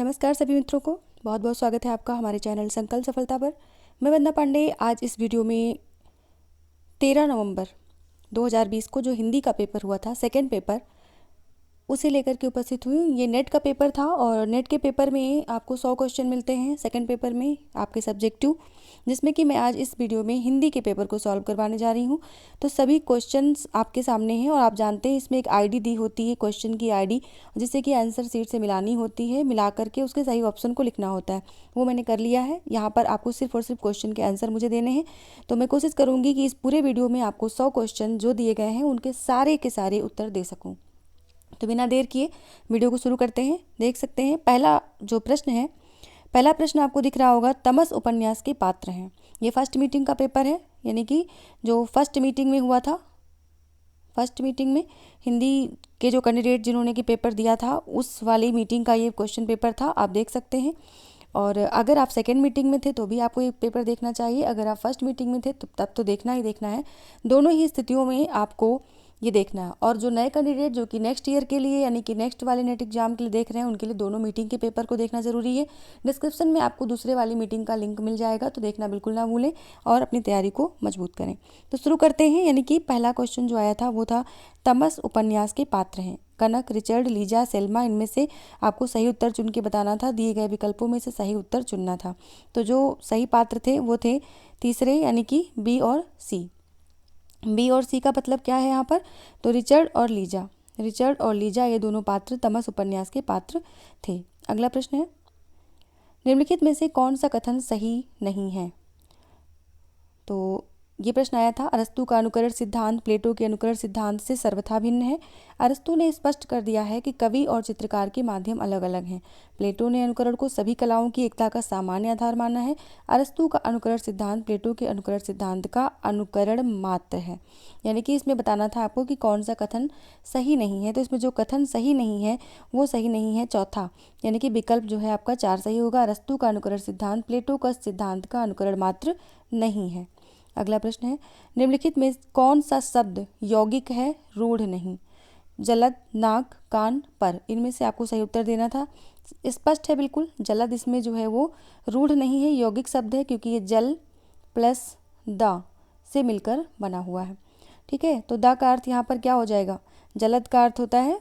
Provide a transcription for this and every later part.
नमस्कार सभी मित्रों को, बहुत बहुत स्वागत है आपका हमारे चैनल संकल्प सफलता पर। मैं वंदना पांडे आज इस वीडियो में 13 नवंबर 2020 को जो हिंदी का पेपर हुआ था, सेकंड पेपर, उसे लेकर के उपस्थित हुई। ये नेट का पेपर था और नेट के पेपर में आपको 100 क्वेश्चन मिलते हैं सेकंड पेपर में आपके सब्जेक्टिव, जिसमें कि मैं आज इस वीडियो में हिंदी के पेपर को सॉल्व करवाने जा रही हूँ। तो सभी क्वेश्चंस आपके सामने हैं और आप जानते हैं इसमें एक आईडी दी होती है, क्वेश्चन की आईडी, जिससे कि आंसर शीट से मिलानी होती है, मिला करके उसके सही ऑप्शन को लिखना होता है। वो मैंने कर लिया है। यहाँ पर आपको सिर्फ और सिर्फ क्वेश्चन के आंसर मुझे देने हैं। तो मैं कोशिश करूँगी कि इस पूरे वीडियो में आपको 100 क्वेश्चन जो दिए गए हैं उनके सारे के सारे उत्तर दे सकूँ। तो बिना देर किए वीडियो को शुरू करते हैं। देख सकते हैं पहला जो प्रश्न है, पहला प्रश्न आपको दिख रहा होगा, तमस उपन्यास के पात्र हैं। ये फर्स्ट मीटिंग का पेपर है, यानी कि जो फर्स्ट मीटिंग में हुआ था, फर्स्ट मीटिंग में हिंदी के जो कैंडिडेट जिन्होंने कि पेपर दिया था उस वाली मीटिंग का ये क्वेश्चन पेपर था, आप देख सकते हैं। और अगर आप सेकेंड मीटिंग में थे तो भी आपको ये पेपर देखना चाहिए, अगर आप फर्स्ट मीटिंग में थे तो तब तो देखना ही देखना है। दोनों ही स्थितियों में आपको ये देखना है। और जो नए कैंडिडेट जो कि नेक्स्ट ईयर के लिए यानी कि नेक्स्ट वाले नेट एग्जाम के लिए देख रहे हैं, उनके लिए दोनों मीटिंग के पेपर को देखना ज़रूरी है। डिस्क्रिप्शन में आपको दूसरे वाली मीटिंग का लिंक मिल जाएगा, तो देखना बिल्कुल ना भूलें और अपनी तैयारी को मजबूत करें। तो शुरू करते हैं। यानी कि पहला क्वेश्चन जो आया था वो था, तमस उपन्यास के पात्र हैं कनक, रिचर्ड, लीजा, सेल्मा। इनमें से आपको सही उत्तर चुन के बताना था, दिए गए विकल्पों में से सही उत्तर चुनना था। तो जो सही पात्र थे वो थे तीसरे, यानी कि बी और सी। बी और सी का मतलब क्या है यहाँ पर? तो रिचर्ड और लीजा, रिचर्ड और लीजा ये दोनों पात्र तमस उपन्यास के पात्र थे। अगला प्रश्न है, निम्नलिखित में से कौन सा कथन सही नहीं है? तो ये प्रश्न आया था, अरस्तु का अनुकरण सिद्धांत प्लेटो के अनुकरण सिद्धांत से सर्वथा भिन्न है। अरस्तु ने स्पष्ट कर दिया है कि कवि और चित्रकार के माध्यम अलग अलग हैं। प्लेटो ने अनुकरण को सभी कलाओं की एकता का सामान्य आधार माना है। अरस्तु का अनुकरण सिद्धांत प्लेटो के अनुकरण सिद्धांत का अनुकरण मात्र है। यानी कि इसमें बताना था आपको कि कौन सा कथन सही नहीं है। तो इसमें जो कथन सही नहीं है वो सही नहीं है चौथा, यानी कि विकल्प जो है आपका 4 सही होगा। अरस्तु का अनुकरण सिद्धांत प्लेटो का सिद्धांत का अनुकरण मात्र नहीं है। अगला प्रश्न है, निम्नलिखित में कौन सा शब्द यौगिक है, रूढ़ नहीं? जलद, नाक, कान, पर। इनमें से आपको सही उत्तर देना था। स्पष्ट है बिल्कुल, जलद इसमें जो है वो रूढ़ नहीं है, यौगिक शब्द है, क्योंकि ये जल प्लस द से मिलकर बना हुआ है। ठीक है, तो द का अर्थ यहाँ पर क्या हो जाएगा? जलद का अर्थ होता है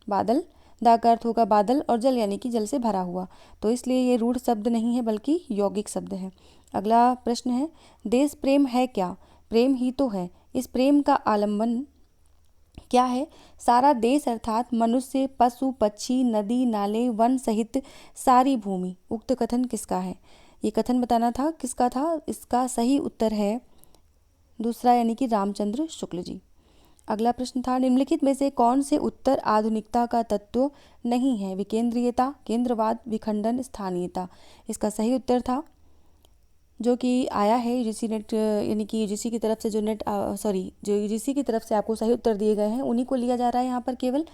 बादल, दा का अर्थ होगा बादल, और जल यानी कि जल से भरा हुआ। तो इसलिए ये रूढ़ शब्द नहीं है बल्कि यौगिक शब्द है। अगला प्रश्न है, देश प्रेम है क्या? प्रेम ही तो है। इस प्रेम का आलम्बन क्या है? सारा देश अर्थात मनुष्य, पशु, पक्षी, नदी, नाले, वन सहित सारी भूमि। उक्त कथन किसका है? ये कथन बताना था किसका था। इसका सही उत्तर है दूसरा, यानी कि रामचंद्र शुक्ल जी। अगला प्रश्न था, निम्नलिखित में से कौन से उत्तर आधुनिकता का तत्व नहीं है? विकेंद्रीयता, केंद्रवाद, विखंडन, स्थानीयता। इसका सही उत्तर था जो कि आया है यूजीसी नेट, यानी कि यूजीसी की तरफ से जो जो यूजीसी की तरफ से आपको सही उत्तर दिए गए हैं उन्हीं को लिया जा रहा है यहाँ पर केवल,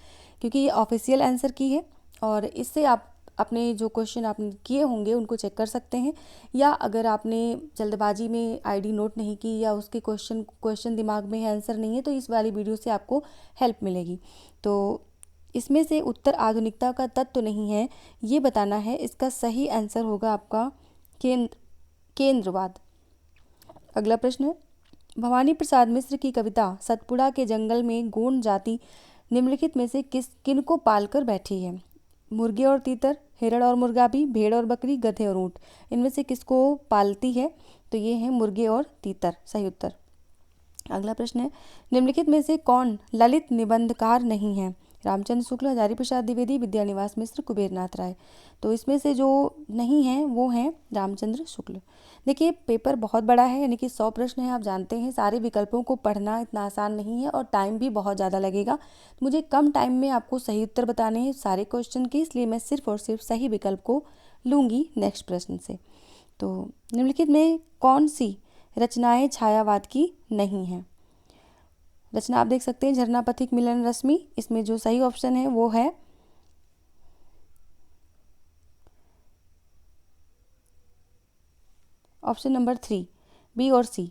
क्योंकि ये ऑफिशियल आंसर की है। और इससे आप अपने जो क्वेश्चन आपने किए होंगे उनको चेक कर सकते हैं, या अगर आपने जल्दबाजी में आईडी नोट नहीं की या उसके क्वेश्चन दिमाग में है, आंसर नहीं है, तो इस वाली वीडियो से आपको हेल्प मिलेगी। तो इसमें से उत्तर आधुनिकता का तत्व नहीं है ये बताना है। इसका सही आंसर होगा आपका केंद्रवाद। अगला प्रश्न है, भवानी प्रसाद मिश्र की कविता सतपुड़ा के जंगल में गोंड जाति निम्नलिखित में से किनको पालकर बैठी है? मुर्गे और तीतर, हिरण और मुर्गाबी, भेड़ और बकरी, गधे और ऊंट। इनमें से किसको पालती है? तो ये हैं मुर्गे और तीतर, सही उत्तर। अगला प्रश्न है, निम्नलिखित में से कौन ललित निबंधकार नहीं है? रामचंद्र शुक्ल, हजारी प्रसाद द्विवेदी, विद्यानिवास मिश्र, कुबेरनाथ राय। तो इसमें से जो नहीं है वो हैं रामचंद्र शुक्ल। देखिए पेपर बहुत बड़ा है, यानी कि 100 प्रश्न है, आप जानते हैं सारे विकल्पों को पढ़ना इतना आसान नहीं है और टाइम भी बहुत ज़्यादा लगेगा। मुझे कम टाइम में आपको सही उत्तर बताने हैं सारे क्वेश्चन के, इसलिए मैं सिर्फ और सिर्फ सही विकल्प को लूँगी नेक्स्ट प्रश्न से। तो निम्नलिखित में कौन सी रचनाएं छायावाद की नहीं हैं? रचना आप देख सकते हैं, झरना, पथिक, मिलन, रश्मि। इसमें जो सही ऑप्शन है वो है ऑप्शन नंबर 3, बी और सी,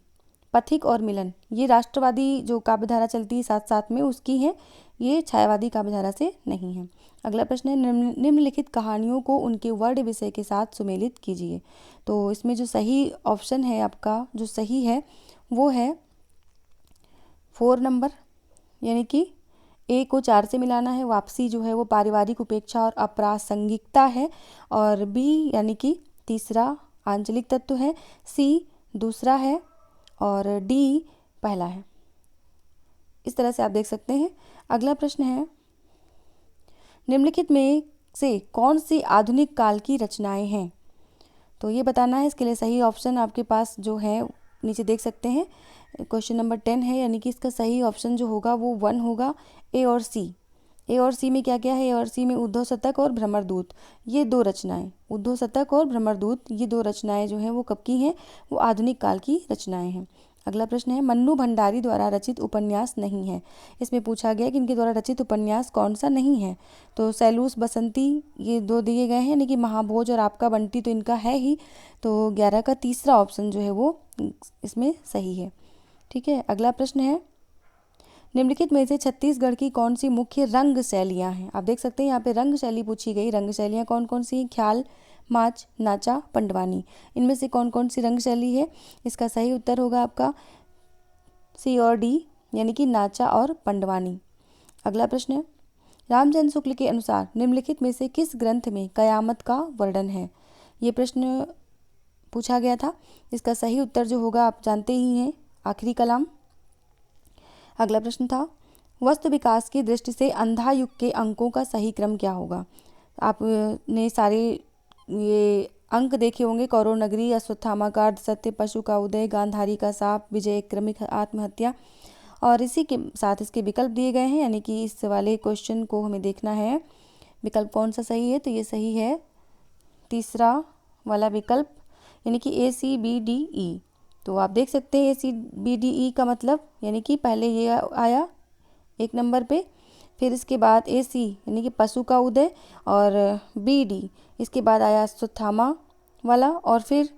पथिक और मिलन। ये राष्ट्रवादी जो काव्यधारा चलती है साथ साथ में उसकी हैं, ये छायावादी काव्यधारा से नहीं है। अगला प्रश्न है, निम्नलिखित कहानियों को उनके वर्ण विषय के साथ सुमेलित कीजिए। तो इसमें जो सही ऑप्शन है आपका, जो सही है वो है 4 नंबर, यानी कि ए को 4 से मिलाना है। वापसी जो है वो पारिवारिक उपेक्षा और अप्रासंगिकता है। और बी यानी कि तीसरा आंचलिक तत्व है। सी दूसरा है और डी पहला है। इस तरह से आप देख सकते हैं। अगला प्रश्न है, निम्नलिखित में से कौन सी आधुनिक काल की रचनाएं हैं? तो ये बताना है। इसके लिए सही ऑप्शन आपके पास जो है नीचे देख सकते हैं। क्वेश्चन नंबर 10 है, यानी कि इसका सही ऑप्शन जो होगा वो 1 होगा, ए और सी। ए और सी में क्या क्या है? ए और सी में उद्धव शतक और भ्रमरदूत, ये 2 रचनाएं, उद्धव शतक और भ्रमरदूत, ये 2 रचनाएं जो हैं वो कब की हैं? वो आधुनिक काल की रचनाएं हैं। अगला प्रश्न है, मन्नू भंडारी द्वारा रचित उपन्यास नहीं है। इसमें पूछा गया कि इनके द्वारा रचित उपन्यास कौन सा नहीं है। तो सैलूस बसंती, ये 2 दिए गए हैं, यानी कि महाभोज और आपका बंटी तो इनका है ही। तो 11 का तीसरा ऑप्शन जो है वो इसमें सही है। ठीक है। अगला प्रश्न है, निम्नलिखित में से छत्तीसगढ़ की कौन सी मुख्य रंग शैलियाँ हैं? आप देख सकते हैं यहाँ पे रंग शैली पूछी गई। रंग शैलियाँ कौन कौन सी हैं? ख्याल, माच, नाचा, पंडवानी। इनमें से कौन कौन सी रंग शैली है? इसका सही उत्तर होगा आपका सी और डी, यानी कि नाचा और पंडवानी। अगला प्रश्न है, रामचंद्र शुक्ल के अनुसार निम्नलिखित में से किस ग्रंथ में कयामत का वर्णन है? ये प्रश्न पूछा गया था। इसका सही उत्तर जो होगा आप जानते ही हैं, आखिरी कलाम। अगला प्रश्न था, वस्तु विकास की दृष्टि से अंधा युग के अंकों का सही क्रम क्या होगा? आपने सारे ये अंक देखे होंगे। कौरव नगरी, अश्वत्थामा का अर्ध सत्य, पशु का उदय, गांधारी का साप, विजय क्रमिक आत्महत्या। और इसी के साथ इसके विकल्प दिए गए हैं, यानी कि इस वाले क्वेश्चन को हमें देखना है विकल्प कौन सा सही है। तो ये सही है तीसरा वाला विकल्प, यानी कि ए सी बी डी ई। तो आप देख सकते हैं ए सी बी डी ई का मतलब, यानी कि पहले ये आया 1 नंबर पे, फिर इसके बाद ए सी यानी कि पशु का उदय, और बी डी इसके बाद आया अश्वत्थामा वाला, और फिर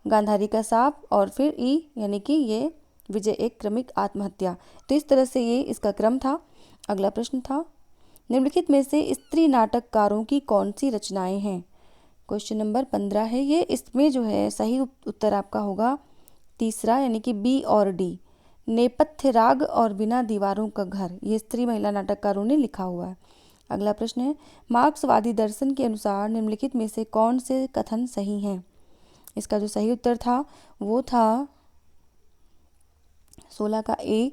गांधारी का साप, और फिर ई यानी कि ये विजय एक क्रमिक आत्महत्या। तो इस तरह से ये इसका क्रम था। अगला प्रश्न था, निम्नलिखित में से स्त्री नाटककारों की कौन सी रचनाएं हैं? क्वेश्चन नंबर 15 है ये। इसमें जो है सही उत्तर आपका होगा तीसरा, यानी कि बी और डी। नेपथ्य राग और बिना दीवारों का घर, ये स्त्री महिला नाटककारों ने लिखा हुआ है। अगला प्रश्न है, मार्क्सवादी दर्शन के अनुसार निम्नलिखित में से कौन से कथन सही हैं? इसका जो सही उत्तर था वो था 16 का ए,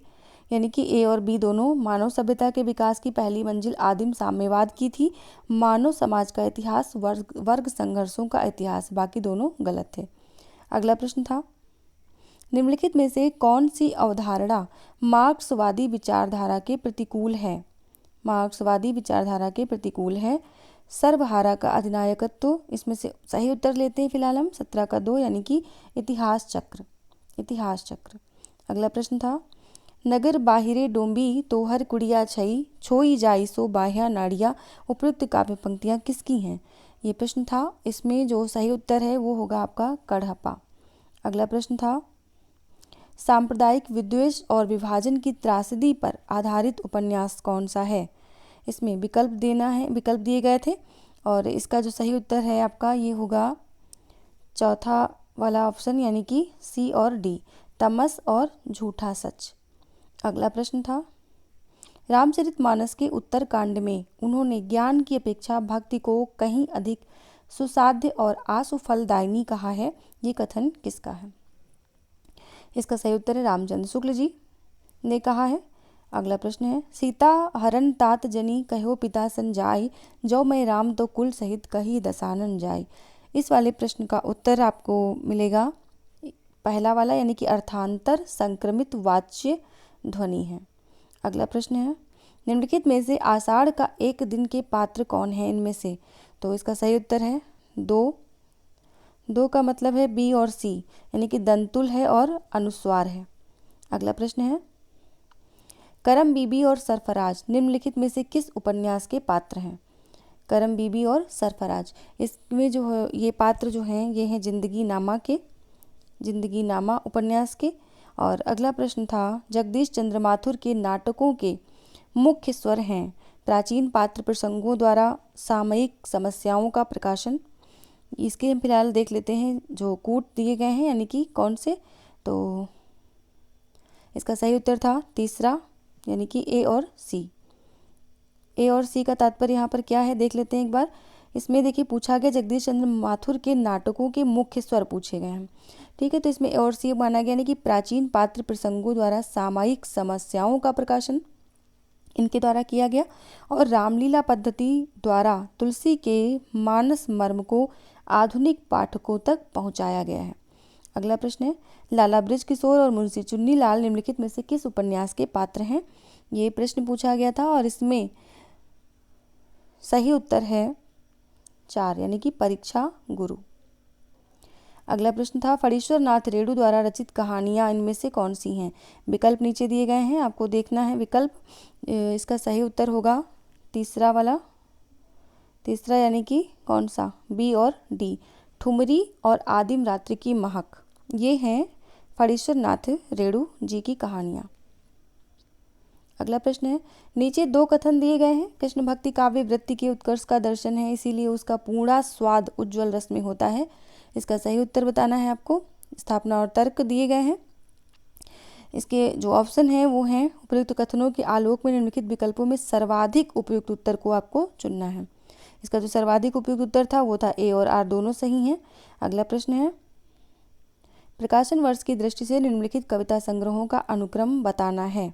यानी कि ए और बी दोनों। मानव सभ्यता के विकास की पहली मंजिल आदिम साम्यवाद की थी। मानव समाज का इतिहास वर्ग संघर्षों का इतिहास, बाकी दोनों गलत थे। अगला प्रश्न था, निम्नलिखित में से कौन सी अवधारणा मार्क्सवादी विचारधारा के प्रतिकूल है? मार्क्सवादी विचारधारा के प्रतिकूल है सर्वहारा का अधिनायकत्व। इसमें से सही उत्तर लेते हैं फिलहाल हम 17 का 2, यानी कि इतिहास चक्र, इतिहास चक्र। अगला प्रश्न था, नगर बाहिरे डोंबी तोहर कुड़िया छई छोई जाई सो बाह्या नाड़िया, उपयुक्त काव्य पंक्तियाँ किसकी हैं? ये प्रश्न था। इसमें जो सही उत्तर है वो होगा आपका कढ़प्पा। अगला प्रश्न था, सांप्रदायिक विद्वेष और विभाजन की त्रासदी पर आधारित उपन्यास कौन सा है? इसमें विकल्प देना है, विकल्प दिए गए थे, और इसका जो सही उत्तर है आपका ये होगा चौथा वाला ऑप्शन, यानी कि सी और डी, तमस और झूठा सच। अगला प्रश्न था, रामचरितमानस के उत्तरकांड में उन्होंने ज्ञान की अपेक्षा भक्ति को कहीं अधिक सुसाध्य और आसुफलदायिनी कहा है। ये कथन किसका है? इसका सही उत्तर है रामचंद्र शुक्ल जी ने कहा है। अगला प्रश्न है, सीता हरण तात जनी कहो पिता संजाई, जो मैं राम तो कुल सहित कही दसानन जाई। इस वाले प्रश्न का उत्तर आपको मिलेगा पहला वाला, यानी कि अर्थांतर संक्रमित वाच्य ध्वनि है। अगला प्रश्न है, निम्नलिखित में से आषाढ़ का एक दिन के पात्र कौन है इनमें से? तो इसका सही उत्तर है 2। 2 का मतलब है बी और सी, यानी कि दंतुल है और अनुस्वार है। अगला प्रश्न है, करम बीबी और सरफराज निम्नलिखित में से किस उपन्यास के पात्र हैं? करम बीबी और सरफराज, इसमें जो है ये पात्र जो हैं ये हैं जिंदगी नामा के, जिंदगी नामा उपन्यास के। और अगला प्रश्न था, जगदीश चंद्र माथुर के नाटकों के मुख्य स्वर हैं। प्राचीन पात्र प्रसंगों द्वारा सामयिक समस्याओं का प्रकाशन। इसके हम फिलहाल देख लेते हैं जो कूट दिए गए हैं, यानी कि कौन से। तो इसका सही उत्तर था तीसरा, यानी कि ए और सी। ए और सी का तात्पर्य यहाँ पर क्या है देख लेते हैं एक बार। इसमें देखिए पूछा गया जगदीश चंद्र माथुर के नाटकों के मुख्य स्वर पूछे गए हैं। ठीक है, तो इसमें ए और सी माना गया, यानी कि प्राचीन पात्र प्रसंगों द्वारा सामायिक समस्याओं का प्रकाशन इनके द्वारा किया गया, और रामलीला पद्धति द्वारा तुलसी के मानस मर्म को आधुनिक पाठकों तक पहुंचाया गया है। अगला प्रश्न है, लाला बृजकिशोर और मुंशी चुन्नीलाल निम्नलिखित में से किस उपन्यास के पात्र हैं। ये प्रश्न पूछा गया था और इसमें सही उत्तर है 4, यानी कि परीक्षा गुरु। अगला प्रश्न था, फणीश्वर नाथ रेणु द्वारा रचित कहानियाँ इनमें से कौन सी हैं। विकल्प नीचे दिए गए हैं, आपको देखना है विकल्प। इसका सही उत्तर होगा तीसरा वाला, तीसरा यानी कि कौन सा, बी और डी, ठुमरी और आदिम रात्रि की महक। ये हैं फणीश्वर नाथ रेणु जी की कहानियाँ। अगला प्रश्न है, नीचे 2 कथन दिए गए हैं। कृष्ण भक्ति काव्य वृत्ति के उत्कर्ष का दर्शन है, इसीलिए उसका पूरा स्वाद उज्ज्वल रस में होता है। इसका सही उत्तर बताना है आपको। स्थापना और तर्क दिए गए हैं। इसके जो ऑप्शन हैं वो हैं, उपयुक्त कथनों के आलोक में निम्नलिखित विकल्पों में सर्वाधिक उपयुक्त उत्तर को आपको चुनना है। इसका जो सर्वाधिक उपयुक्त उत्तर था वो था ए और आर, दोनों सही हैं। अगला प्रश्न है, प्रकाशन वर्ष की दृष्टि से निम्नलिखित कविता संग्रहों का अनुक्रम बताना है।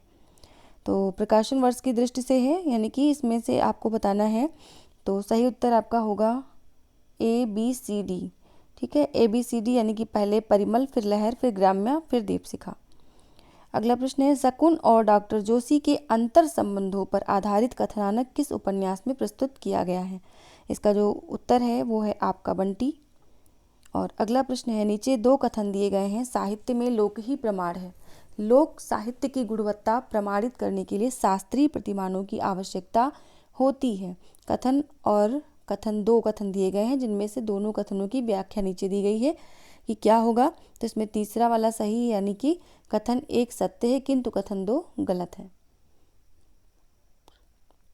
तो प्रकाशन वर्ष की दृष्टि से है, यानी कि इसमें से आपको बताना है। तो सही उत्तर आपका होगा ए बी सी डी। ठीक है, ए बी सी डी, यानी कि पहले परिमल, फिर लहर, फिर ग्राम्या, फिर दीपशिखा। अगला प्रश्न है, शकुन और डॉक्टर जोशी के अंतर संबंधों पर आधारित कथानक किस उपन्यास में प्रस्तुत किया गया है। इसका जो उत्तर है वो है आपका बंटी। और अगला प्रश्न है, नीचे 2 कथन दिए गए हैं। साहित्य में लोक ही प्रमाण है। लोक साहित्य की गुणवत्ता प्रमाणित करने के लिए शास्त्रीय प्रतिमानों की आवश्यकता होती है। कथन और कथन 2 कथन दिए गए हैं, जिनमें से दोनों कथनों की व्याख्या नीचे दी गई है कि क्या होगा। तो इसमें तीसरा वाला सही है, यानी कि कथन 1 सत्य है किंतु कथन 2 गलत है।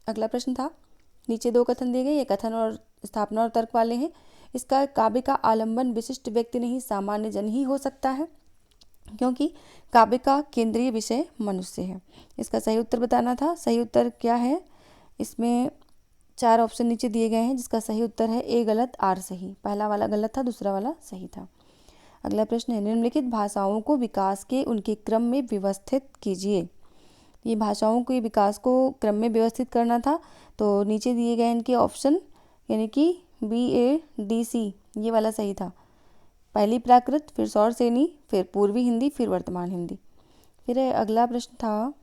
अगला प्रश्न था, नीचे 2 कथन दिए गए, ये कथन और स्थापना और तर्क वाले हैं। इसका काव्य का आलंबन विशिष्ट व्यक्ति नहीं सामान्य जन ही हो सकता है, क्योंकि काव्य का केंद्रीय विषय मनुष्य है। इसका सही उत्तर बताना था। सही उत्तर क्या है, इसमें 4 ऑप्शन नीचे दिए गए हैं, जिसका सही उत्तर है ए गलत, आर सही। पहला वाला गलत था, दूसरा वाला सही था। अगला प्रश्न है, निम्नलिखित भाषाओं को विकास के उनके क्रम में व्यवस्थित कीजिए। ये भाषाओं के विकास को क्रम में व्यवस्थित करना था, तो नीचे दिए गए इनके ऑप्शन, यानी कि बी ए डी सी, ये वाला सही था। पहली प्राकृत, फिर सौरसेनी, फिर पूर्वी हिंदी, फिर वर्तमान हिंदी। फिर अगला प्रश्न था,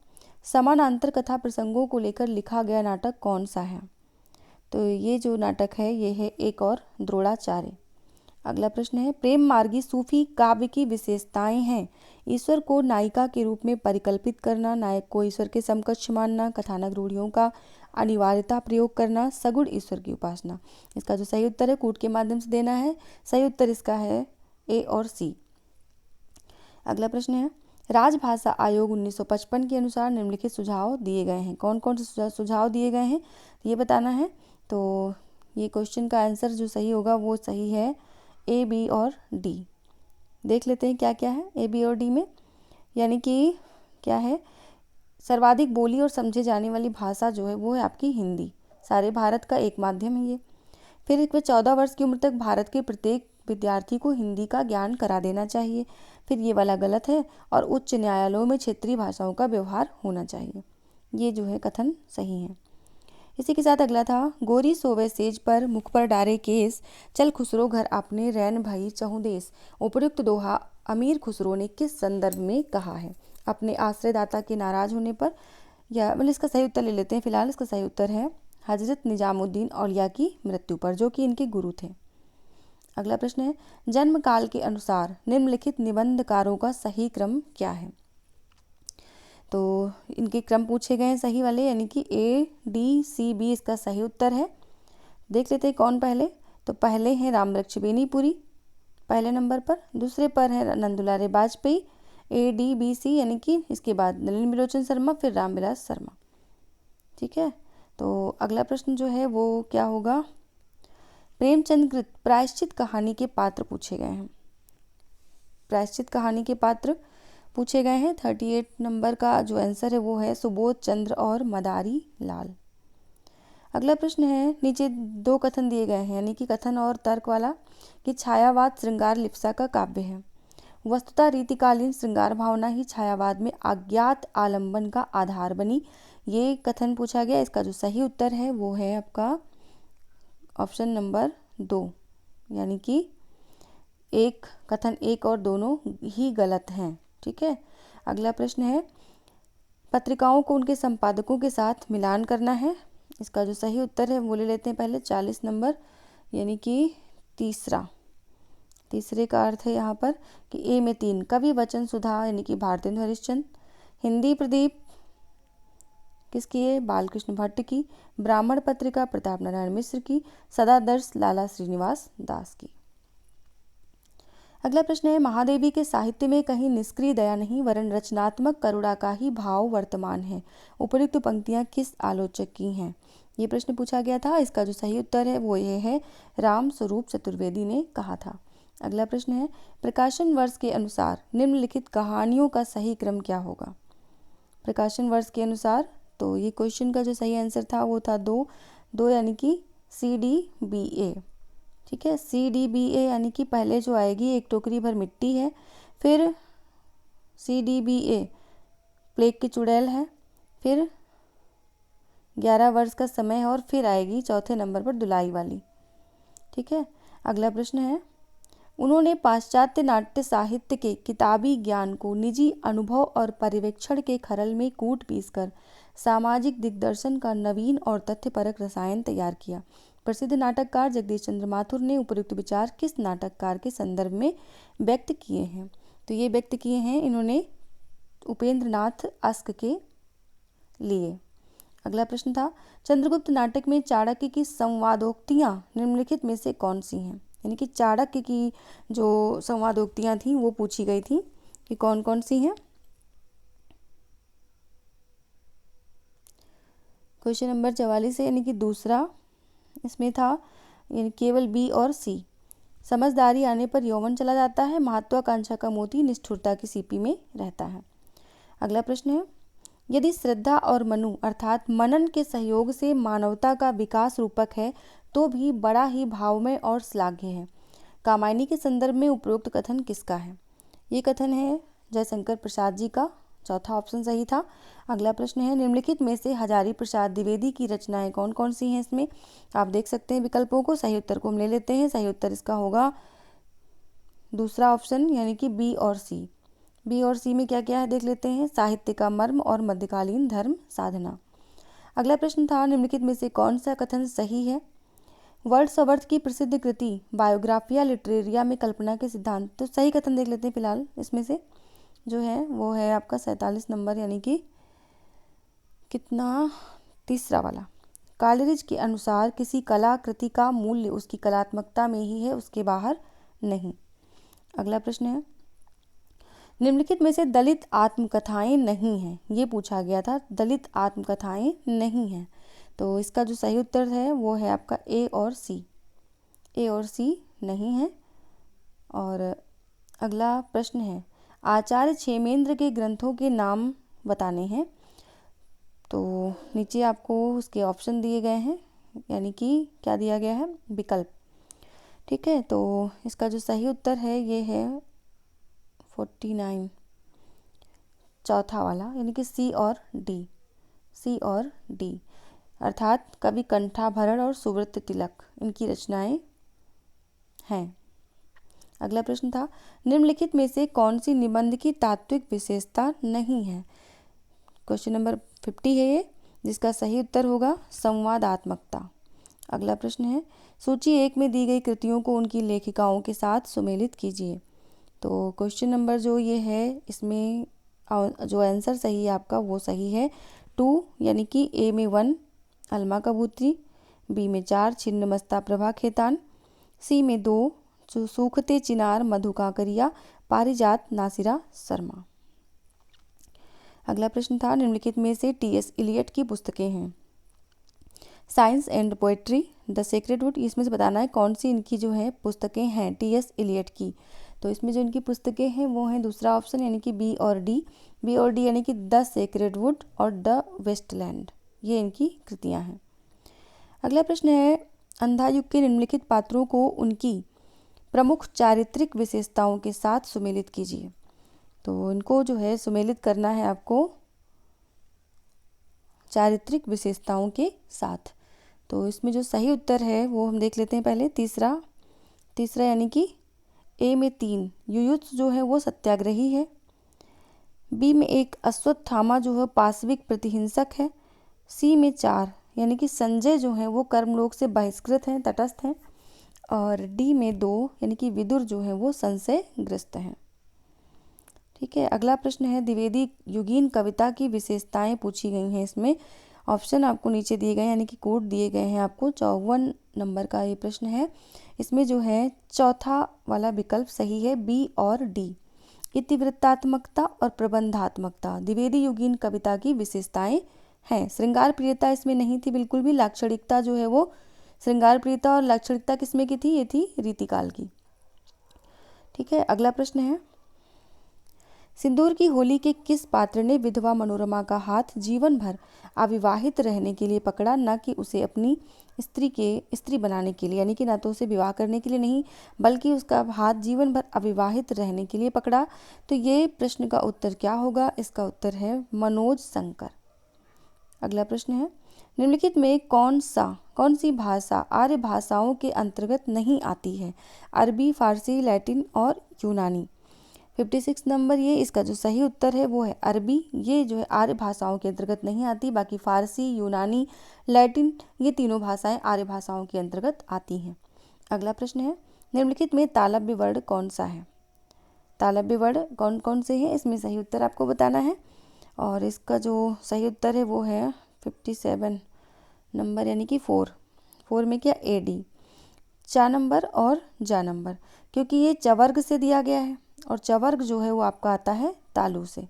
समानांतर कथा प्रसंगों को लेकर लिखा गया नाटक कौन सा है। तो ये जो नाटक है ये है एक और द्रोणाचार्य। अगला प्रश्न है, प्रेम मार्गी सूफी काव्य की विशेषताएं हैं। ईश्वर को नायिका के रूप में परिकल्पित करना, नायक को ईश्वर के समकक्ष मानना, कथानक रूढ़ियों का अनिवार्यता प्रयोग करना, सगुण ईश्वर की उपासना। इसका जो सही उत्तर है कूट के माध्यम से देना है। सही उत्तर इसका है ए और सी। अगला प्रश्न है, राजभाषा आयोग 1955 के अनुसार निम्नलिखित सुझाव दिए गए हैं। कौन कौन से सुझाव दिए गए हैं ये बताना है। तो ये क्वेश्चन का आंसर जो सही होगा वो सही है ए, बी और डी। देख लेते हैं क्या क्या है ए, बी और डी में। यानी कि क्या है, सर्वाधिक बोली और समझे जाने वाली भाषा जो है वो है आपकी हिंदी। सारे भारत का एक माध्यम है ये। फिर इसमें 14 वर्ष की उम्र तक भारत के प्रत्येक विद्यार्थी को हिंदी का ज्ञान करा देना चाहिए। फिर ये वाला गलत है, और उच्च न्यायालयों में क्षेत्रीय भाषाओं का व्यवहार होना चाहिए। ये जो है कथन सही है। इसी के साथ अगला था, गोरी सोवे सेज पर मुख पर डारे केस, चल खुसरो घर अपने रैन भाई चहुँ देश। उपयुक्त दोहा अमीर खुसरो ने किस संदर्भ में कहा है। अपने आश्रयदाता के नाराज होने पर, या मतलब इसका सही उत्तर ले लेते हैं फिलहाल। इसका सही उत्तर है हजरत निजामुद्दीन औलिया की मृत्यु पर, जो कि इनके गुरु थे। अगला प्रश्न है, जन्म काल के अनुसार निम्नलिखित निबंधकारों का सही क्रम क्या है। तो इनके क्रम पूछे गए हैं सही वाले, यानी कि ए, डी, सी, बी इसका सही उत्तर है। देख लेते हैं कौन पहले। तो पहले हैं रामवृक्ष बेनीपुरी पहले नंबर पर, दूसरे पर है नंदुलारे वाजपेयी, ए, डी, बी, सी, यानी कि इसके बाद नलिन बिलोचन शर्मा, फिर रामविलास शर्मा। ठीक है, तो अगला प्रश्न जो है वो क्या होगा, प्रेमचंद कृत प्रायश्चित कहानी के पात्र पूछे गए हैं। प्रायश्चित कहानी के पात्र पूछे गए हैं। 38 नंबर का जो आंसर है वो है सुबोध चंद्र और मदारी लाल। अगला प्रश्न है, नीचे दो कथन दिए गए हैं, यानी कि कथन और तर्क वाला, कि छायावाद श्रृंगार लिप्सा का काव्य है। वस्तुतः रीतिकालीन श्रृंगार भावना ही छायावाद में अज्ञात आलंबन का आधार बनी। ये कथन पूछा गया। इसका जो सही उत्तर है वो है आपका ऑप्शन नंबर 2, यानी कि एक कथन एक और दोनों ही गलत हैं। ठीक है, अगला प्रश्न है, पत्रिकाओं को उनके संपादकों के साथ मिलान करना है। इसका जो सही उत्तर है वो ले लेते हैं पहले 40 नंबर, यानी कि तीसरे का अर्थ है यहाँ पर कि ए में 3, कवि वचन सुधा यानी कि भारतेंदु हरिश्चंद्र, हिंदी प्रदीप किसकी है, बालकृष्ण भट्ट की, ब्राह्मण पत्रिका प्रताप नारायण मिश्र की, सदादर्श लाला श्रीनिवास दास की। अगला प्रश्न है, महादेवी के साहित्य में कहीं निष्क्रिय दया नहीं वरन रचनात्मक करुणा का ही भाव वर्तमान है। उपर्युक्त पंक्तियां किस आलोचक की हैं? ये प्रश्न पूछा गया था। इसका जो सही उत्तर है वो ये है, राम स्वरूप चतुर्वेदी ने कहा था। अगला प्रश्न है, प्रकाशन वर्ष के अनुसार निम्नलिखित कहानियों का सही क्रम क्या होगा? प्रकाशन वर्ष के अनुसार, तो ये क्वेश्चन का जो सही आंसर था वो था 2 यानी कि CDBA। ठीक है, CDBA यानी कि पहले जो आएगी एक टोकरी भर मिट्टी है, फिर CDBA प्लेग की चुड़ैल है, फिर 11 वर्ष का समय है, और फिर आएगी चौथे नंबर पर दुलाई वाली। ठीक है, अगला प्रश्न है, उन्होंने पाश्चात्य नाट्य साहित्य के किताबी ज्ञान को निजी अनुभव और पर्यवेक्षण के खरल में कूट पीसकर सामाजिक दिग्दर्शन का नवीन और तथ्यपरक रसायन तैयार किया। प्रसिद्ध नाटककार जगदीश चंद्र माथुर ने उपर्युक्त विचार किस नाटककार के संदर्भ में व्यक्त किए हैं? तो ये व्यक्त किए हैं इन्होंने उपेंद्र नाथ अस्क के लिए। अगला प्रश्न था, चंद्रगुप्त नाटक में चाणक्य की संवादोक्तियां निम्नलिखित में से कौन सी हैं? यानी कि चाणक्य की जो संवादोक्तियां थी वो पूछी गई थी कि कौन कौन सी हैं। क्वेश्चन नंबर 44 है, यानी कि दूसरा इसमें था, यानी केवल बी और सी। समझदारी आने पर यौवन चला जाता है, महत्वाकांक्षा का मोती निष्ठुरता की सीपी में रहता है। अगला प्रश्न है, यदि श्रद्धा और मनु अर्थात मनन के सहयोग से मानवता का विकास रूपक है तो भी बड़ा ही भावमय और श्लाघ्य है। कामायनी के संदर्भ में उपरोक्त कथन किसका है? ये कथन है जयशंकर प्रसाद जी का, चौथा ऑप्शन सही था। अगला प्रश्न है, निम्नलिखित में से हजारी प्रसाद द्विवेदी की रचनाएं कौन कौन सी हैं? इसमें आप देख सकते हैं विकल्पों को। सही उत्तर को हम ले लेते हैं। सही उत्तर इसका होगा दूसरा ऑप्शन, यानी कि बी और सी। बी और सी में क्या क्या है देख लेते हैं, साहित्य का मर्म और मध्यकालीन धर्म साधना। अगला प्रश्न था, निम्नलिखित में से कौन सा कथन सही है? वर्ड्सवर्थ की प्रसिद्ध कृति बायोग्राफिया लिटरेरिया में कल्पना के सिद्धांत, तो सही कथन देख लेते हैं फिलहाल इसमें से जो है वो है आपका 47 नंबर, यानी कि कितना, तीसरा वाला। कालेरिज के अनुसार किसी कलाकृति का मूल्य उसकी कलात्मकता में ही है, उसके बाहर नहीं। अगला प्रश्न है, निम्नलिखित में से दलित आत्मकथाएं नहीं हैं, ये पूछा गया था। दलित आत्मकथाएं नहीं हैं, तो इसका जो सही उत्तर है वो है आपका ए और सी। ए और सी नहीं है। और अगला प्रश्न है, आचार्य क्षेमेंद्र के ग्रंथों के नाम बताने हैं। तो नीचे आपको उसके ऑप्शन दिए गए हैं, यानी कि क्या दिया गया है, विकल्प। ठीक है, तो इसका जो सही उत्तर है ये है 49, चौथा वाला, यानी कि सी और डी। सी और डी अर्थात कवि कंठाभरण और सुव्रत तिलक, इनकी रचनाएं हैं। अगला प्रश्न था, निम्नलिखित में से कौन सी निबंध की तात्विक विशेषता नहीं है? क्वेश्चन नंबर 50 है ये, जिसका सही उत्तर होगा संवादात्मकता। अगला प्रश्न है, सूची 1 में दी गई कृतियों को उनकी लेखिकाओं के साथ सुमेलित कीजिए। तो क्वेश्चन नंबर जो ये है इसमें जो आंसर सही है आपका वो सही है 2, यानी कि ए में 1 अलमा कबूतरी, बी में 4 छिन्नमस्ता प्रभा खेतान, सी में 2 सूखते चिनार मधु कांकरिया पारिजात नासिरा शर्मा। अगला प्रश्न था, निम्नलिखित में से TS इलियट की पुस्तकें हैं। Science and poetry, the sacred would, इसमें से बताना है कौन सी इनकी जो है पुस्तकें हैं टी.एस. इलियट की। तो इसमें जो इनकी पुस्तकें हैं वो हैं दूसरा ऑप्शन यानी कि बी और डी। बी और डी यानी कि द सेक्रेड वुड और द वेस्टलैंड, ये इनकी कृतियां हैं। अगला प्रश्न है, अंधा युग के निम्नलिखित पात्रों को उनकी प्रमुख चारित्रिक विशेषताओं के साथ सुमेलित कीजिए। तो इनको जो है सुमेलित करना है आपको चारित्रिक विशेषताओं के साथ। तो इसमें जो सही उत्तर है वो हम देख लेते हैं पहले। तीसरा यानी कि ए में 3 युयुत्स जो है वो सत्याग्रही है। बी में 1 अश्वत्थामा जो है पाशविक प्रतिहिंसक है। सी में 4 यानी कि संजय जो है वो कर्मलोक से बहिष्कृत हैं, तटस्थ हैं। और डी में 2 यानी कि विदुर जो है वो संशयग्रस्त हैं। ठीक है, अगला प्रश्न है, द्विवेदी युगीन कविता की विशेषताएं पूछी गई हैं। इसमें ऑप्शन आपको नीचे दिए गए हैं यानी कि कोड दिए गए हैं आपको। 54 नंबर का ये प्रश्न है। इसमें जो है चौथा वाला विकल्प सही है, बी और डी। इतिवृत्तात्मकता और प्रबंधात्मकता द्विवेदी युगीन कविता की विशेषताएं हैं। श्रृंगार प्रियता इसमें नहीं थी बिल्कुल भी। लाक्षणिकता जो है वो श्रृंगार प्रियता और लाक्षणिकता किसमें की थी, ये थी रीतिकाल की। ठीक है, अगला प्रश्न है, सिंदूर की होली के किस पात्र ने विधवा मनोरमा का हाथ जीवन भर अविवाहित रहने के लिए पकड़ा, न कि उसे अपनी स्त्री बनाने के लिए, यानी कि ना तो उसे विवाह करने के लिए नहीं बल्कि उसका हाथ जीवन भर अविवाहित रहने के लिए पकड़ा। तो ये प्रश्न का उत्तर क्या होगा, इसका उत्तर है मनोज शंकर। अगला प्रश्न है, निम्नलिखित में कौन सी भाषा आर्य भाषाओं के अंतर्गत नहीं आती है। अरबी, फारसी, लैटिन और यूनानी। 56 नंबर ये इसका जो सही उत्तर है वो है अरबी। ये जो है आर्य भाषाओं के अंतर्गत नहीं आती, बाकी फारसी, यूनानी, लैटिन ये तीनों भाषाएं आर्य भाषाओं के अंतर्गत आती हैं। अगला प्रश्न है, निम्नलिखित में तालव्य वर्ण कौन सा है। तालव्य वर्ण कौन कौन से हैं, इसमें सही उत्तर आपको बताना है। और इसका जो सही उत्तर है वो है 57 नंबर यानी कि 4 में क्या, ए डी। चा नंबर और जा नंबर, क्योंकि ये चवर्ग से दिया गया है और चवर्ग जो है वो आपका आता है तालु से।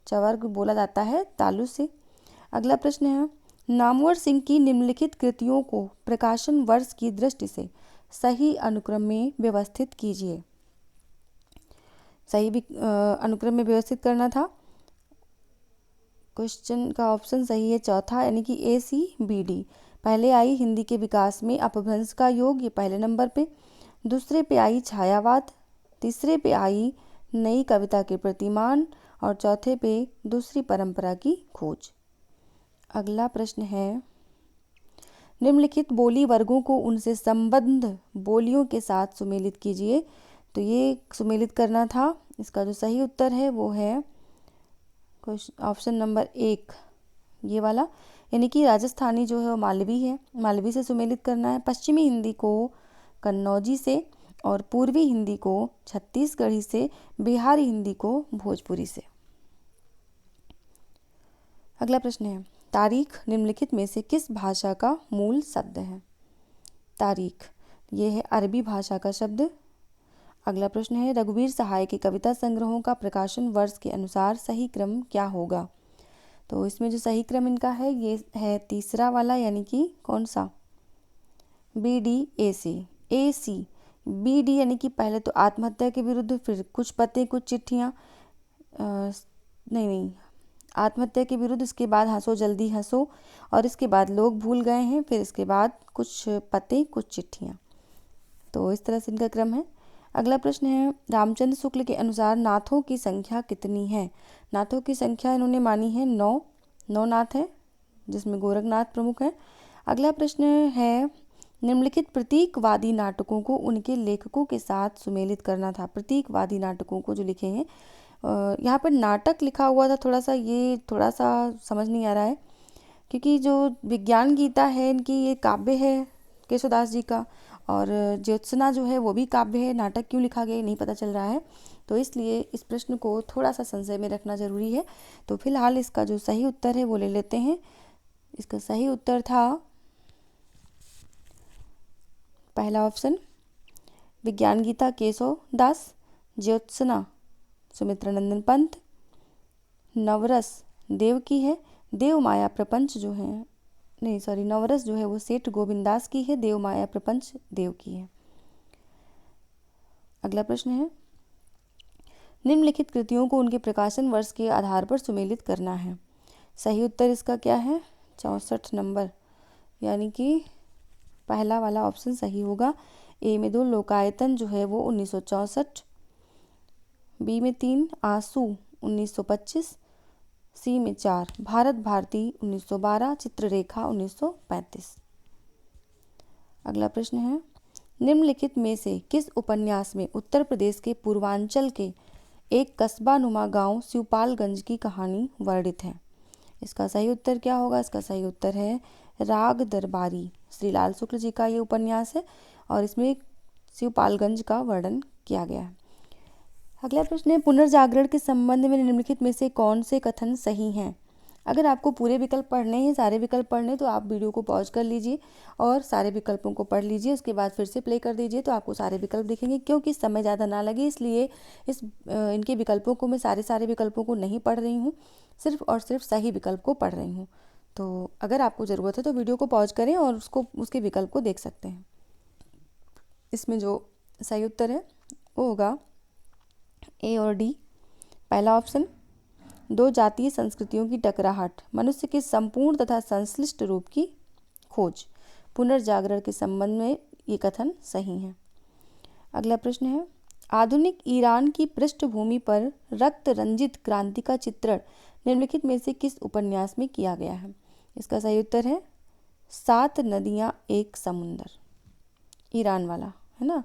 चवर्ग बोला जाता है तालु से। अगला प्रश्न है, नामवर सिंह की निम्नलिखित कृतियों को प्रकाशन वर्ष की दृष्टि से सही अनुक्रम में व्यवस्थित कीजिए। सही भी अनुक्रम में व्यवस्थित करना था। क्वेश्चन का ऑप्शन सही है चौथा यानी कि ए सी बी डी। पहले आई हिंदी के विकास में अपभ्रंश का योग, ये पहले नंबर पे। दूसरे पे आई छायावाद। तीसरे पे आई नई कविता के प्रतिमान और चौथे पे दूसरी परंपरा की खोज। अगला प्रश्न है, निम्नलिखित बोली वर्गों को उनसे संबद्ध बोलियों के साथ सुमेलित कीजिए। तो ये सुमेलित करना था। इसका जो सही उत्तर है वो है ऑप्शन नंबर 1 ये वाला, यानी कि राजस्थानी जो है वो मालवी है, मालवी से सुमेलित करना है। पश्चिमी हिंदी को कन्नौजी से और पूर्वी हिंदी को छत्तीसगढ़ी से, बिहारी हिंदी को भोजपुरी से। अगला प्रश्न है, तारीख निम्नलिखित में से किस भाषा का मूल शब्द है। तारीख ये है अरबी भाषा का शब्द। अगला प्रश्न है, रघुवीर सहाय के कविता संग्रहों का प्रकाशन वर्ष के अनुसार सही क्रम क्या होगा। तो इसमें जो सही क्रम इनका है ये है तीसरा वाला, यानी कि कौन सा, B D A C. A C B D यानी कि पहले तो आत्महत्या के विरुद्ध, फिर कुछ पते कुछ चिट्ठियाँ, नहीं आत्महत्या के विरुद्ध, इसके बाद हंसो जल्दी हंसो, और इसके बाद लोग भूल गए हैं, फिर इसके बाद कुछ पते कुछ चिट्ठियाँ। तो इस तरह से इनका क्रम है। अगला प्रश्न है, रामचंद्र शुक्ल के अनुसार नाथों की संख्या कितनी है। नाथों की संख्या इन्होंने मानी है 9 नाथ है, जिसमें गोरखनाथ प्रमुख है। अगला प्रश्न है, निम्नलिखित प्रतीकवादी नाटकों को उनके लेखकों के साथ सुमेलित करना था। प्रतीकवादी नाटकों को जो लिखे हैं, यहाँ पर नाटक लिखा हुआ था, ये थोड़ा सा समझ नहीं आ रहा है, क्योंकि जो विज्ञान गीता है इनकी ये काव्य है केशवदास जी का, और ज्योत्सना जो है वो भी काव्य है। नाटक क्यों लिखा गया नहीं पता चल रहा है, तो इसलिए इस प्रश्न को थोड़ा सा संशय में रखना जरूरी है। तो फिलहाल इसका जो सही उत्तर है वो ले लेते हैं। इसका सही उत्तर था पहला ऑप्शन, विज्ञान गीता केशव दास, ज्योत्सना सुमित्रानंदन पंत, नवरस देव की है, देव माया प्रपंच जो है नहीं सॉरी, नवरस जो है वो सेठ गोविंदास की है, देवमाया प्रपंच देव की है। अगला प्रश्न है, निम्नलिखित कृतियों को उनके प्रकाशन वर्ष के आधार पर सुमेलित करना है। सही उत्तर इसका क्या है? 64 नंबर, यानी कि पहला वाला ऑप्शन सही होगा। ए में 2 लोकायतन जो है वो 1964, बी में 3 आंसू 1925, सी में 4 भारत भारती 1912, चित्ररेखा 1935। अगला प्रश्न है, निम्नलिखित में से किस उपन्यास में उत्तर प्रदेश के पूर्वांचल के एक कस्बा नुमा गांव शिवपालगंज की कहानी वर्णित है? इसका सही उत्तर क्या होगा? इसका सही उत्तर है राग दरबारी। श्री लाल शुक्ल जी का ये उपन्यास है और इसमें शिवपालगंज का वर्णन किया गया है। अगला प्रश्न है, पुनर्जागरण के संबंध में निम्नलिखित में से कौन से कथन सही हैं? अगर आपको पूरे विकल्प पढ़ने हैं, सारे विकल्प पढ़ने, तो आप वीडियो को पॉज कर लीजिए और सारे विकल्पों को पढ़ लीजिए, उसके बाद फिर से प्ले कर दीजिए, तो आपको सारे विकल्प दिखेंगे। क्योंकि समय ज़्यादा ना लगे इसलिए इनके विकल्पों को मैं सारे विकल्पों को नहीं पढ़ रही हूँ, सिर्फ और सिर्फ सही विकल्प को पढ़ रही हूँ। तो अगर आपको ज़रूरत है तो वीडियो को पॉज करें और उसके विकल्प को देख सकते हैं। इसमें जो सही उत्तर है वो होगा ए और डी। पहला ऑप्शन, 2 जातीय संस्कृतियों की टकराहट, मनुष्य के संपूर्ण तथा संश्लिष्ट रूप की खोज, पुनर्जागरण के संबंध में ये कथन सही है। अगला प्रश्न है, आधुनिक ईरान की पृष्ठभूमि पर रक्त रंजित क्रांति का चित्रण निम्नलिखित में से किस उपन्यास में किया गया है? इसका सही उत्तर है 7 नदियां एक समुंदर, ईरान वाला है ना।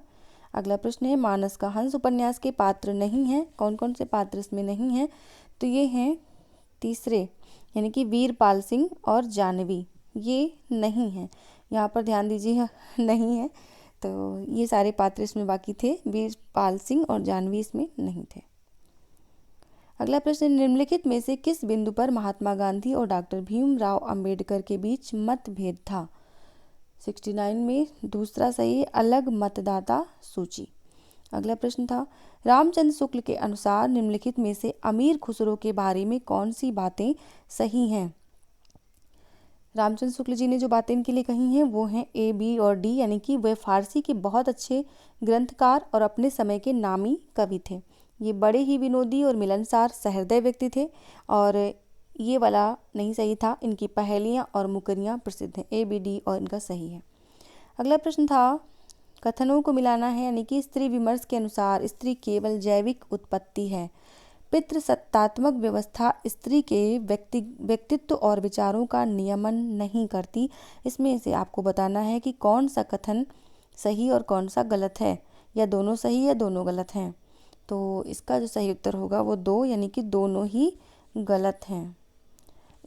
अगला प्रश्न है, मानस का हंस उपन्यास के पात्र नहीं हैं। कौन कौन से पात्र इसमें नहीं हैं? तो ये हैं तीसरे, यानी कि वीरपाल सिंह और जानवी, ये नहीं हैं। यहाँ पर ध्यान दीजिए, नहीं है। तो ये सारे पात्र इसमें बाकी थे, वीरपाल सिंह और जानवी इसमें नहीं थे। अगला प्रश्न, निम्नलिखित में से किस बिंदु पर महात्मा गांधी और डॉक्टर भीमराव अंबेडकर के बीच मतभेद था? 69 में दूसरा सही, अलग मतदाता सूची। अगला प्रश्न था, रामचंद्र शुक्ल के अनुसार निम्नलिखित में से अमीर खुसरो के बारे में कौन सी बातें सही हैं? रामचंद्र शुक्ल जी ने जो बातें इनके लिए कही हैं वो हैं ए, बी और डी, यानी कि वे फारसी के बहुत अच्छे ग्रंथकार और अपने समय के नामी कवि थे। ये बड़े ही विनोदी और मिलनसार सहृदय व्यक्ति थे। और ये वाला नहीं सही था, इनकी पहेलियाँ और मुकरियाँ प्रसिद्ध हैं। ए, बी, डी और इनका सही है। अगला प्रश्न था, कथनों को मिलाना है, यानी कि स्त्री विमर्श के अनुसार स्त्री केवल जैविक उत्पत्ति है। पितृसत्तात्मक व्यवस्था स्त्री के व्यक्तित्व और विचारों का नियमन नहीं करती। इसमें से आपको बताना है कि कौन सा कथन सही और कौन सा गलत है, या दोनों सही या दोनों गलत हैं। तो इसका जो सही उत्तर होगा वो 2, यानी कि दोनों ही गलत हैं।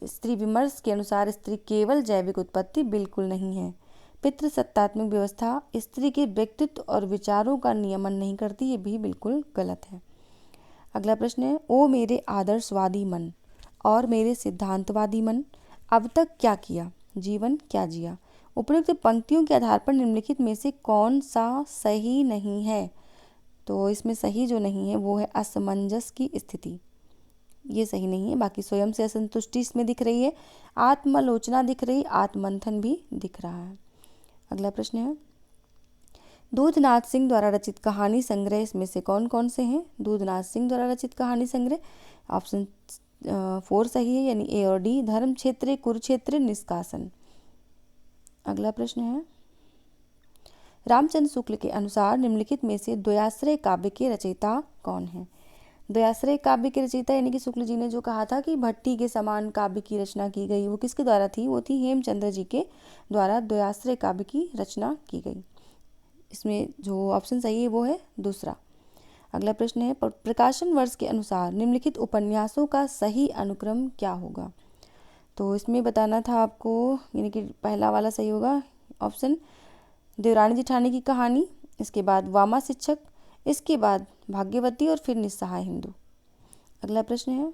स्त्री विमर्श के अनुसार स्त्री केवल जैविक उत्पत्ति बिल्कुल नहीं है। पितृसत्तात्मक व्यवस्था स्त्री के व्यक्तित्व और विचारों का नियमन नहीं करती, ये भी बिल्कुल गलत है। अगला प्रश्न है, ओ मेरे आदर्शवादी मन और मेरे सिद्धांतवादी मन, अब तक क्या किया, जीवन क्या जिया। उपयुक्त पंक्तियों के आधार पर निम्नलिखित में से कौन सा सही नहीं है? तो इसमें सही जो नहीं है वो है असमंजस की स्थिति, ये सही नहीं है। बाकी स्वयं से असंतुष्टि इसमें दिख रही है, आत्मालोचना दिख रही, आत्ममंथन भी दिख रहा है। अगला प्रश्न है, दूधनाथ सिंह द्वारा रचित कहानी संग्रह इसमें से कौन कौन से हैं? दूधनाथ सिंह द्वारा रचित कहानी संग्रह, ऑप्शन 4 सही है, यानी ए और डी। धर्म क्षेत्र, कुरुक्षेत्र, निष्कासन। अगला प्रश्न है, रामचंद्र शुक्ल के अनुसार निम्नलिखित में से द्वयाश्रय काव्य के रचयिता कौन है? द्वयाश्रय काव्य के रचयिता, यानी कि शुक्ल जी ने जो कहा था कि भट्टी के समान काव्य की रचना की गई, वो किसके द्वारा थी? वो थी हेमचंद्र जी के द्वारा द्वयाश्रय काव्य की रचना की गई। इसमें जो ऑप्शन सही है वो है दूसरा। अगला प्रश्न है, प्रकाशन वर्ष के अनुसार निम्नलिखित उपन्यासों का सही अनुक्रम क्या होगा? तो इसमें बताना था आपको, यानी कि पहला वाला सही होगा, ऑप्शन देवरानी जेठानी की कहानी, इसके बाद वामा शिक्षक, इसके बाद भाग्यवती और फिर निस्सहाय हिंदू। अगला प्रश्न है,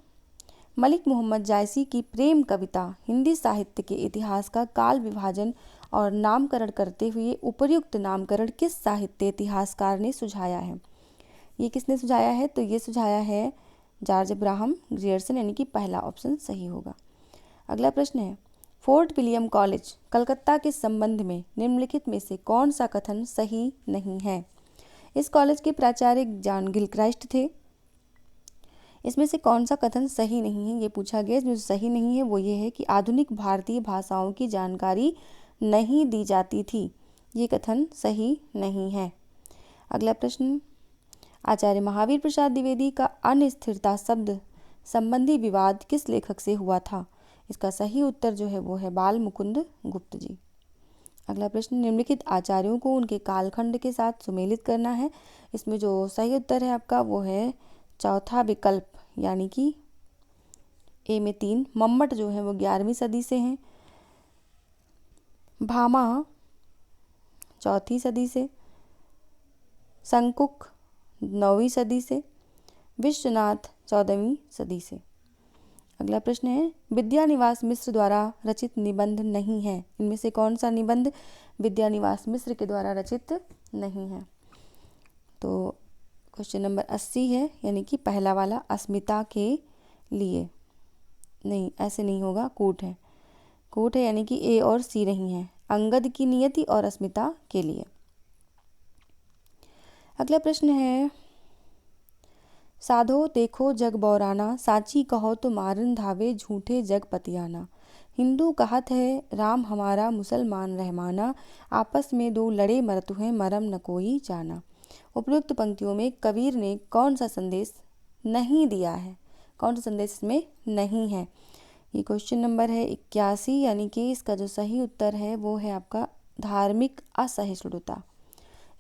मलिक मोहम्मद जायसी की प्रेम कविता हिंदी साहित्य के इतिहास का काल विभाजन और नामकरण करते हुए उपर्युक्त नामकरण किस साहित्य इतिहासकार ने सुझाया है? ये किसने सुझाया है? तो ये सुझाया है जॉर्ज अब्राहम ग्रियर्सन, यानी कि पहला ऑप्शन सही होगा। अगला प्रश्न है, फोर्ट विलियम कॉलेज कलकत्ता के संबंध में निम्नलिखित में से कौन सा कथन सही नहीं है? इस कॉलेज के प्राचार्य जॉन गिलक्राइस्ट थे। इसमें से कौन सा कथन सही नहीं है, ये पूछा गया। इसमें जो सही नहीं है वो ये है कि आधुनिक भारतीय भाषाओं की जानकारी नहीं दी जाती थी। ये कथन सही नहीं है। अगला प्रश्न, आचार्य महावीर प्रसाद द्विवेदी का अनिस्थिरता शब्द संबंधी विवाद किस लेखक से हुआ था? इसका सही उत्तर जो है वो है बाल मुकुंद गुप्त जी। अगला प्रश्न, निम्नलिखित आचार्यों को उनके कालखंड के साथ सुमेलित करना है। इसमें जो सही उत्तर है आपका वो है चौथा विकल्प, यानी कि ए में 3। मम्मट जो है वो 11वीं सदी से हैं, भामा 4वीं सदी से, शंकुक 9वीं सदी से, विश्वनाथ 14वीं सदी से। अगला प्रश्न है, विद्यानिवास मिश्र द्वारा रचित निबंध नहीं है। इनमें से कौन सा निबंध विद्यानिवास मिश्र के द्वारा रचित नहीं है? तो क्वेश्चन नंबर 80 है, यानी कि पहला वाला, अस्मिता के लिए। नहीं, ऐसे नहीं होगा, कूट है, यानी कि ए और सी नहीं है। अंगद की नियति और अस्मिता के लिए। अगला प्रश्न है, साधो देखो जग बौराना, साची कहो तो मारन धावे, झूठे जग पतियाना। हिंदू कहत है राम हमारा, मुसलमान रहमाना, आपस में दो लड़े मरतु हैं, मरम न कोई जाना। उपयुक्त पंक्तियों में कबीर ने कौन सा संदेश नहीं दिया है? कौन सा संदेश इसमें नहीं है? ये क्वेश्चन नंबर है 81, यानी कि इसका जो सही उत्तर है वो है आपका धार्मिक असहिष्णुता।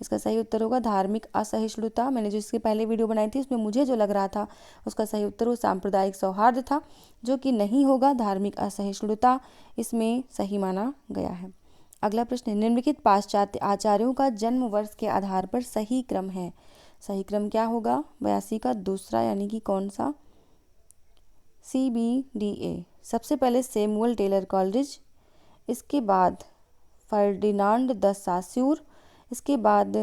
इसका सही उत्तर होगा धार्मिक असहिष्णुता। मैंने जो इसके पहले वीडियो बनाई थी उसमें मुझे जो लग रहा था उसका सही उत्तर वो सांप्रदायिक सौहार्द था, जो कि नहीं होगा। धार्मिक असहिष्णुता इसमें सही माना गया है। अगला प्रश्न, निम्नलिखित पाश्चात्य आचार्यों का जन्म वर्ष के आधार पर सही क्रम है। सही क्रम क्या होगा? 82 का दूसरा, यानी कि कौन सा? CBDA। सबसे पहले सैमुअल टेलर कॉलेज, इसके बाद फर्डिनांड द सास्यूर, इसके बाद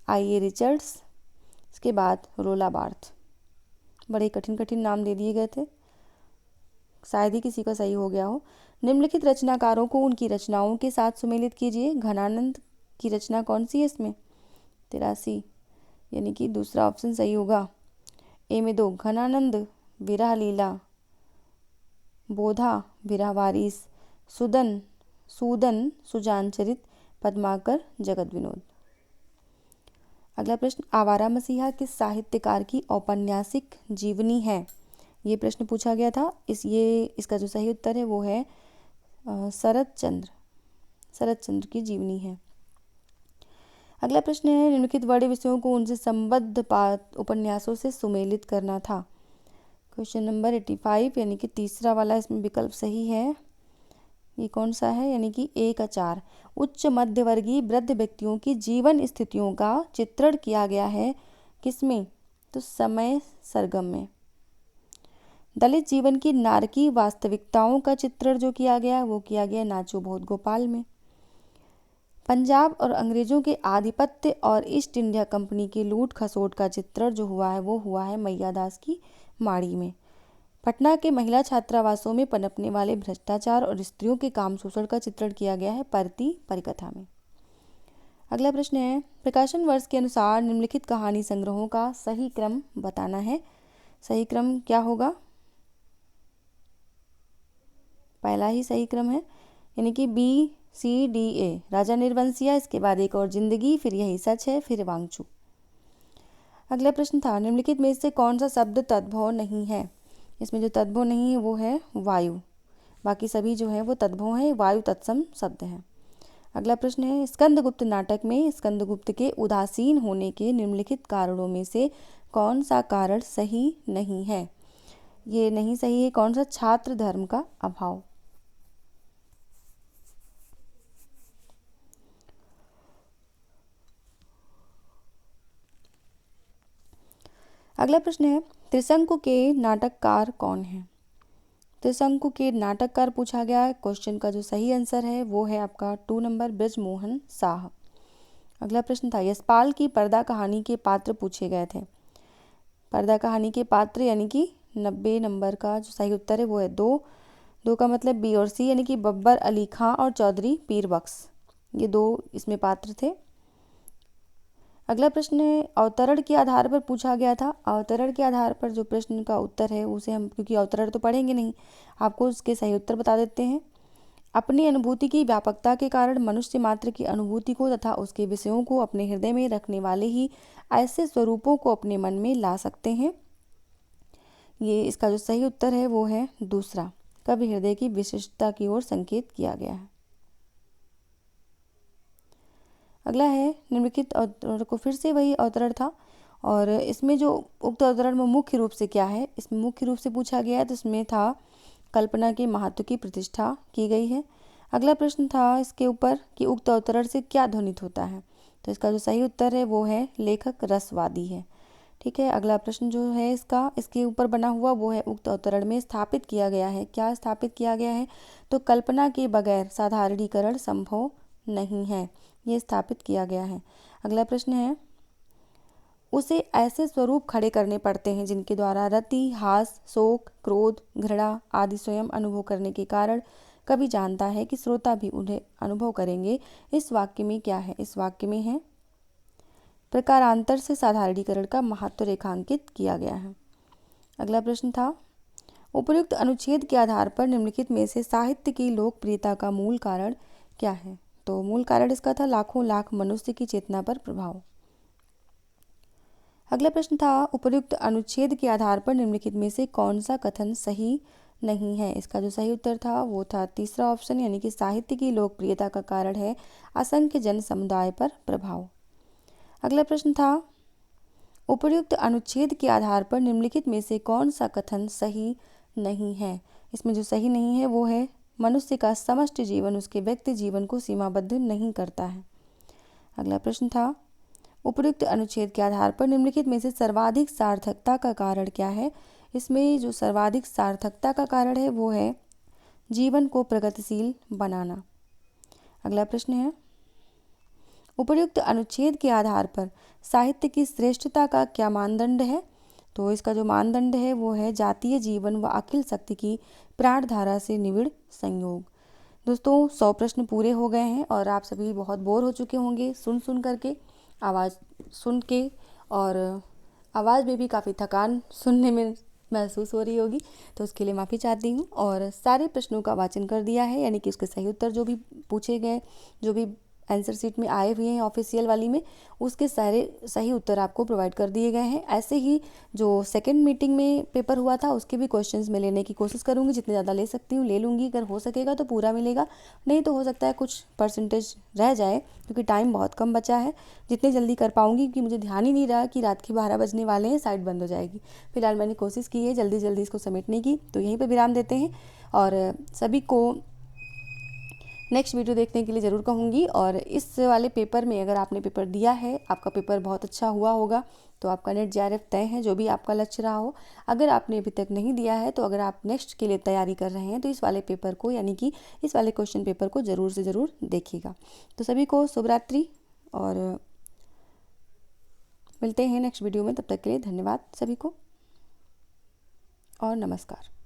IA रिचर्ड्स, इसके बाद रोला बार्थ। बड़े कठिन कठिन नाम दे दिए गए थे, शायद ही किसी का सही हो गया हो। निम्नलिखित रचनाकारों को उनकी रचनाओं के साथ सुमेलित कीजिए। घनानंद की रचना कौन सी है इसमें? 83, यानी कि दूसरा ऑप्शन सही होगा। ए में 2, घनानंद विरह लीला, बोधा विरह वारिस, सूदन सुजान चरित, पद्माकर जगत विनोद। अगला प्रश्न, आवारा मसीहा किस साहित्यकार की औपन्यासिक जीवनी है? ये प्रश्न पूछा गया था। इसका जो सही उत्तर है वो है शरत चंद्र की जीवनी है। अगला प्रश्न है, निम्नलिखित बड़े विषयों को उनसे संबद्ध उपन्यासों से सुमेलित करना था। क्वेश्चन नंबर 85, यानी कि तीसरा वाला इसमें विकल्प सही है। ये कौन सा है? यानी कि A का 4। उच्च मध्यवर्गीय वृद्ध व्यक्तियों की जीवन स्थितियों का चित्रण किया गया है किसमें? तो समय सरगम में। दलित जीवन की नारकी वास्तविकताओं का चित्रण जो किया गया वो किया गया नाचो बहुत गोपाल में। पंजाब और अंग्रेजों के आधिपत्य और ईस्ट इंडिया कंपनी की लूट खसोट का चित्रण जो हुआ है वो हुआ है मैया दास की माड़ी में। पटना के महिला छात्रावासों में पनपने वाले भ्रष्टाचार और स्त्रियों के काम शोषण का चित्रण किया गया है परती परिकथा में। अगला प्रश्न है, प्रकाशन वर्ष के अनुसार निम्नलिखित कहानी संग्रहों का सही क्रम बताना है। सही क्रम क्या होगा? पहला ही सही क्रम है, यानी कि BCDA, राजा निर्वंशिया, इसके बाद एक और जिंदगी, फिर यही सच है, फिर वांगचू। अगला प्रश्न था, निम्नलिखित में से कौन सा शब्द तद्भव नहीं है? इसमें जो तद्भव नहीं है वो है वायु, बाकी सभी जो है वो तद्भव है, वायु तत्सम शब्द है। अगला प्रश्न है, स्कंदगुप्त नाटक में स्कंदगुप्त के उदासीन होने के निम्नलिखित कारणों में से कौन सा कारण सही नहीं है? ये नहीं सही है, कौन सा? छात्र धर्म का अभाव। अगला प्रश्न है, त्रिशंकु के नाटककार कौन है? त्रिशंकु के नाटककार पूछा गया है। क्वेश्चन का जो सही आंसर है वो है आपका 2 नंबर बृजमोहन शाह। अगला प्रश्न था, यशपाल की पर्दा कहानी के पात्र पूछे गए थे। पर्दा कहानी के पात्र यानी कि 90 नंबर का जो सही उत्तर है वो है 2। 2 का मतलब बी और सी, यानी कि बब्बर अली खां और चौधरी पीर बख्श, ये 2 इसमें पात्र थे। अगला प्रश्न है अवतरण के आधार पर पूछा गया था। अवतरण के आधार पर जो प्रश्न का उत्तर है उसे हम, क्योंकि अवतरण तो पढ़ेंगे नहीं, आपको उसके सही उत्तर बता देते हैं। अपनी अनुभूति की व्यापकता के कारण मनुष्य मात्र की अनुभूति को तथा उसके विषयों को अपने हृदय में रखने वाले ही ऐसे स्वरूपों को अपने मन में ला सकते हैं। ये इसका जो सही उत्तर है वो है दूसरा, कवि हृदय की विशिष्टता की ओर संकेत किया गया है। अगला है निम्नलिखित अवतरण को, फिर से वही अवतरण था और इसमें जो उक्त अवतरण में मुख्य रूप से क्या है, इसमें मुख्य रूप से पूछा गया है तो इसमें था कल्पना के महत्व की प्रतिष्ठा की गई है। अगला प्रश्न था इसके ऊपर कि उक्त अवतरण से क्या ध्वनित होता है, तो इसका जो सही उत्तर है वो है लेखक रसवादी है। ठीक है, अगला प्रश्न जो है इसके ऊपर बना हुआ वो है उक्त अवतरण में स्थापित किया गया है। क्या स्थापित किया गया है, तो कल्पना के बगैर साधारणीकरण संभव नहीं है, ये स्थापित किया गया है। अगला प्रश्न है उसे ऐसे स्वरूप खड़े करने पड़ते हैं जिनके द्वारा रति, हास, शोक, क्रोध, घृणा आदि स्वयं अनुभव करने के कारण कवि जानता है कि श्रोता भी उन्हें अनुभव करेंगे। इस वाक्य में क्या है, इस वाक्य में है प्रकारांतर से साधारणीकरण का महत्व रेखांकित किया गया है। अगला प्रश्न था उपर्युक्त अनुच्छेद के आधार पर निम्नलिखित में से साहित्य की लोकप्रियता का मूल कारण क्या है, तो मूल कारण इसका था लाखों लाख मनुष्य की चेतना पर प्रभाव। अगला प्रश्न था उपर्युक्त अनुच्छेद के आधार पर निम्नलिखित में से कौन सा कथन सही नहीं है, इसका जो सही उत्तर था वो था तीसरा ऑप्शन, यानी कि साहित्य की लोकप्रियता का कारण है असंख्य जन समुदाय पर प्रभाव। अगला प्रश्न था उपर्युक्त अनुच्छेद के आधार पर निम्नलिखित में से कौन सा कथन सही नहीं है, इसमें जो सही नहीं है वो है मनुष्य का समष्टि जीवन उसके व्यक्ति जीवन को सीमाबद्ध नहीं करता है। अगला प्रश्न था उपर्युक्त अनुच्छेद के आधार पर निम्नलिखित में से सर्वाधिक सार्थकता का कारण क्या है, इसमें जो सर्वाधिक सार्थकता का कारण है वो है जीवन को प्रगतिशील बनाना। अगला प्रश्न है उपर्युक्त अनुच्छेद के आधार पर साहित्य की श्रेष्ठता का क्या मानदंड है, तो इसका जो मानदंड है वो है जातीय जीवन व अखिल शक्ति की प्राणधारा से निविड़ संयोग। दोस्तों 100 प्रश्न पूरे हो गए हैं और आप सभी बहुत बोर हो चुके होंगे सुन करके, आवाज़ सुन के, और आवाज़ में भी काफ़ी थकान सुनने में महसूस हो रही होगी, तो उसके लिए माफ़ी चाहती हूँ। और सारे प्रश्नों का वाचन कर दिया है, यानी कि उसके सही उत्तर जो भी पूछे गए, जो भी आंसर शीट में आए हुए हैं ऑफिशियल वाली में, उसके सारे सही उत्तर आपको प्रोवाइड कर दिए गए हैं। ऐसे ही जो सेकंड मीटिंग में पेपर हुआ था उसके भी क्वेश्चंस मैं लेने की कोशिश करूँगी, जितने ज़्यादा ले सकती हूँ ले लूँगी, अगर हो सकेगा तो पूरा मिलेगा, नहीं तो हो सकता है कुछ परसेंटेज रह जाए, क्योंकि टाइम बहुत कम बचा है। जितनी जल्दी कर पाऊँगी, क्योंकि मुझे ध्यान ही नहीं रहा कि रात के 12 बजने वाले हैं, साइट बंद हो जाएगी। फिलहाल मैंने कोशिश की है जल्दी जल्दी इसको समेटने की, तो यहीं पर विराम देते हैं और सभी को नेक्स्ट वीडियो देखने के लिए ज़रूर कहूँगी। और इस वाले पेपर में अगर आपने पेपर दिया है, आपका पेपर बहुत अच्छा हुआ होगा, तो आपका नेट जेआरएफ तय है, जो भी आपका लक्ष्य रहा हो। अगर आपने अभी तक नहीं दिया है, तो अगर आप नेक्स्ट के लिए तैयारी कर रहे हैं, तो इस वाले पेपर को, यानी कि इस वाले क्वेश्चन पेपर को ज़रूर से ज़रूर देखिएगा। तो सभी को शुभ रात्रि और मिलते हैं नेक्स्ट वीडियो में। तब तक के लिए धन्यवाद सभी को और नमस्कार।